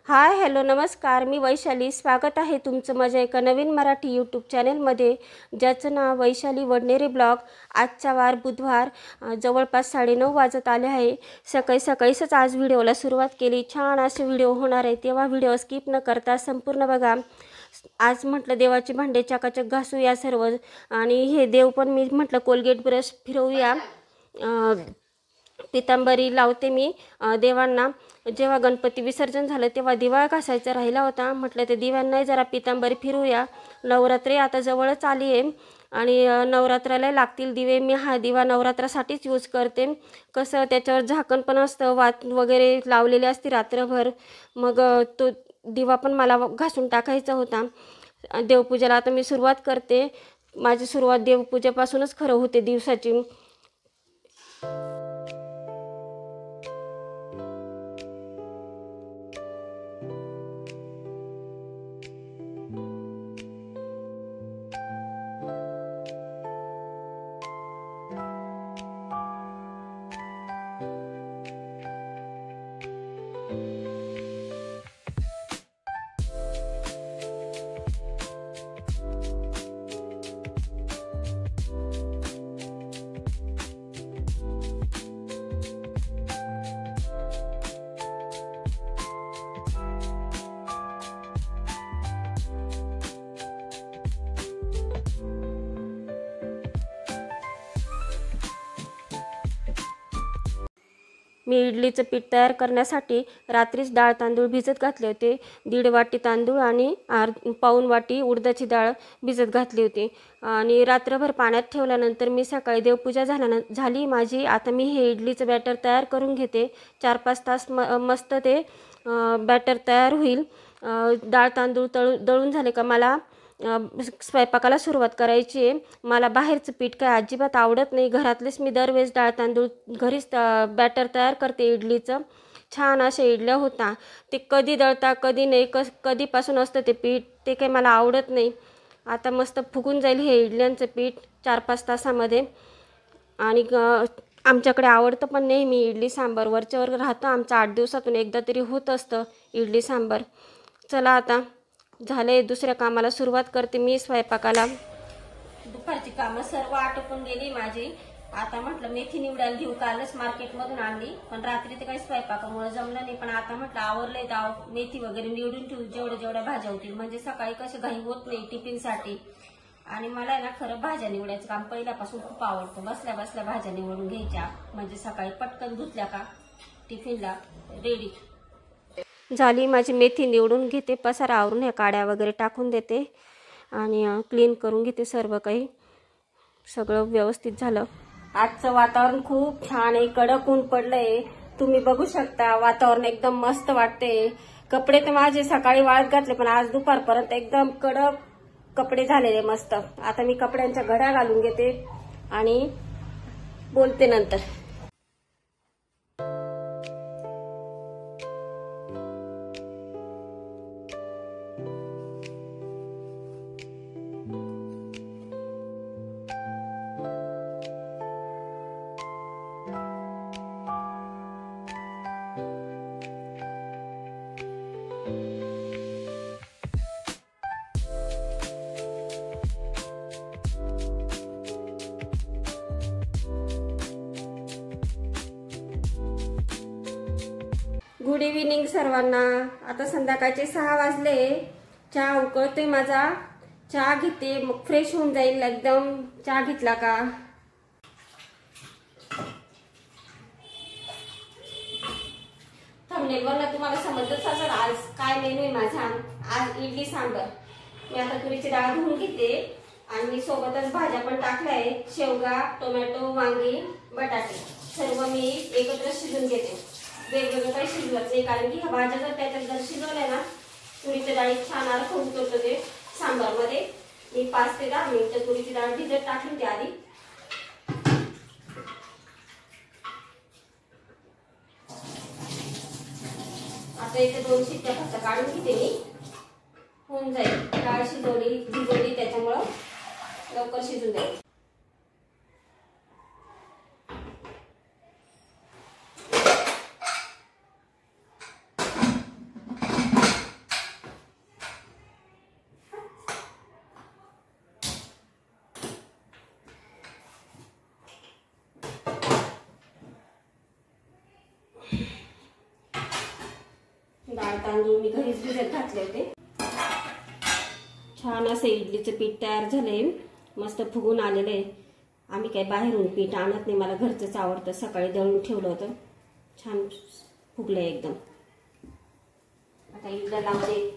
Hi hello नमस्कार, मी वैशाली. स्वागत आहे तुमचं माझ्या एका नवीन मराठी यूट्यूब चॅनलमध्ये, ज्याचं नाव वैशाली वडनेरे ब्लॉग. आजचा वार बुधवार, जवळपास 9:30 वाजत आले आहे. सकाळीच आज व्हिडिओला सुरुवात केली. छान असे व्हिडिओ होणार आहे, तेव्हा व्हिडिओ स्किप न करता संपूर्ण बघा. आज म्हटलं देवाची भांडे चकाचक घासूया सर्व, आणि हे देव पण मी म्हटलं कोलगेट ब्रश फिरवूया. पितांबरी लावते मी देवांना. जेव्हा गणपती विसर्जन झालं तेव्हा दिवा घासायचा राहिला होता, म्हटलं ते दिव्यांनाही जरा पितांबरी फिरूया. नवरात्री आता जवळच आली आहे आणि नवरात्राला लागतील दिवे. मी हा दिवा नवरात्रासाठीच यूज करते. कसं त्याच्यावर झाकण पण असतं, वात वगैरे लावलेली असते रात्रभर. मग तो दिवा पण मला घासून टाकायचा होता. देवपूजेला आता मी सुरुवात करते. माझी सुरुवात देवपूजेपासूनच खरं होते दिवसाची. मी इडलीचं पीठ तयार करण्यासाठी रात्रीच डाळ तांदूळ भिजत घातले होते. 1.5 वाटी तांदूळ आणि पाऊण वाटी उडदाची डाळ भिजत घातली होती आणि रात्रभर पाण्यात ठेवल्यानंतर मी सकाळी देवपूजा झाली माझी. आता मी हे इडलीचं बॅटर तयार करून घेते. 4-5 तास मस्त ते बॅटर तयार होईल. डाळ तांदूळ दळून झाले का मला स्वयंपाकाला सुरुवात करायची आहे. मला बाहेरचं पीठ काय अजिबात आवडत नाही. घरातलेच मी दरवेळेस डाळ तांदूळ घरीच बॅटर तयार करते इडलीचं. छान असे इडल्या होता. ते कधी दळता कधी नाही, कधीपासून असतं ते पीठ, ते काही मला आवडत नाही. आता मस्त फुगून जाईल हे इडल्यांचं पीठ 4-5 तासामध्ये. आणि आमच्याकडे आवडतं पण नेहमी इडली सांबार. वरच्यावर राहतं आमचं, 8 दिवसातून एकदा तरी होत असतं इडली सांबार. चला आता झाले, दुसऱ्या कामाला सुरुवात करते मी स्वयंपाकाला. दुपारची कामं सर्व आटोपून गेली माझी. आता म्हटलं मेथी निवडायला घेऊ. कालच मार्केटमधून आणली, पण रात्री ते काही स्वयंपाकामुळे जमलं नाही. पण आता म्हटलं आवरलंय, मेथी वगैरे निवडून ठेवू, जेवढ्या भाज्या होतील, म्हणजे सकाळी कशी घाई होत नाही टिफिनसाठी. आणि मला ना खरं भाज्या निवडायचं काम पहिल्यापासून खूप आवडतं. बसल्या बसल्या भाज्या निवडून घ्यायच्या, म्हणजे सकाळी पटकन धुतल्या का टिफिनला रेडी. झाली माझी मेथी निवडून घेते, पसारा आवरून ह्या काड्या वगैरे टाकून देते आणि क्लीन करून घेते. सर्व काही सगळं व्यवस्थित झालं. आजचं वातावरण खूप छान आहे, कडक ऊन पडलंय. तुम्ही बघू शकता, वातावरण एकदम मस्त वाटते. कपडे तर माझे सकाळी वाळत घातले, पण आज दुपारपर्यंत एकदम कडक कपडे झालेले मस्त. आता मी कपड्यांच्या घड्या घालून घेते आणि बोलते नंतर. गुड इव्हिनिंग सर्वांना. आता संध्याकाळचे 6 वाजले. चहा उकळतोय माझा. चहा घेते, मग फ्रेश होऊन जाईल एकदम चहा घेतला का. थंबनेलवर तुम्हाला समजतच असेल आज काय मेनू आहे माझा. आज इडली सांबर. मी आता तुरीची डाळ धुवून घेते आणि सोबतच भाज्या पण टाकल्या आहेत. शेवगा, टोमॅटो, वांगी, बटाटे सर्व मी एकत्र शिजून घेते. वेगवेगळं काही शिजवत नाही, कारण की ह्या भाज्या जर त्याच्यात जर शिजवल्या ना, तुरीच्या डाळीत छान अर्क उतरतो ते सांबारमध्ये. मी 5 ते 10 मिनिटं तुरीची डाळ भिजत टाकली त्या आधी. आता इथे 2 शिट्ट्या फक्त काढून घेते मी, होऊन जाईल. डाळ भिजवली त्याच्यामुळं लवकर शिजून जाईल. डाळ तांदूळ मी घरीच भिजत घातले होते. छान असं इडलीचं पीठ तयार झालंय, मस्त फुगून आलेलं आहे. आम्ही काही बाहेरून पीठ आणत नाही, मला घरचंच आवडतं. सकाळी दळून ठेवलं होतं, छान फुगलंय एकदम. आता इडल्या लावते.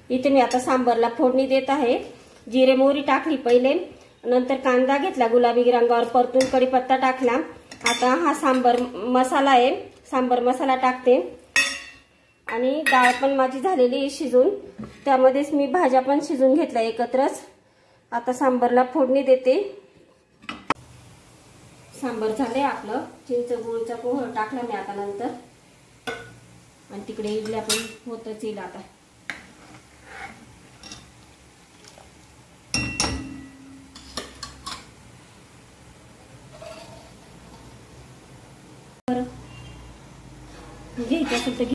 इथे मी आता सांबरला फोडणी देत आहे. जिरे मोहरी टाकली पहिले, नंतर कांदा घेतला गुलाबी रंगावर परतून, कढीपत्ता टाकला. आता हा सांबर मसाला आहे, सांबर मसाला टाकते. आणि डाळ पण माझी झालेली शिजून, त्यामध्येच मी भाज्या पण शिजून घेतल्या एकत्रच. आता सांबरला फोडणी देते. सांबर झालंय आपलं. चिंच गुळचा पोह टाकला मी आता नंतर. आणि तिकडे इडल्या पण होतच येईल आता. घ्यायचं असेल तर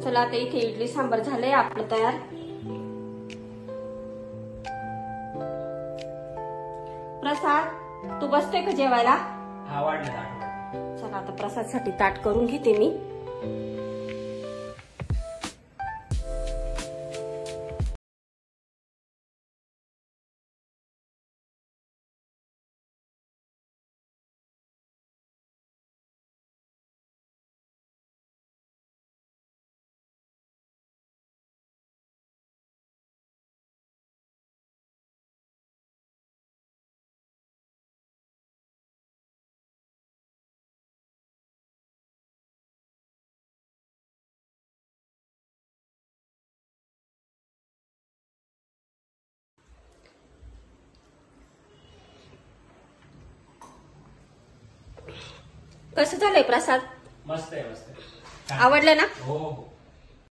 चला आता इथे इडली सांबर झालंय आपलं तयार. प्रसाद तू बसतोय का जेवायला? चला आता प्रसादसाठी ताट करून घेते मी. कसं झालंय प्रसाद? मस्त आहे, मस्त आहे. आवडलं ना? हो.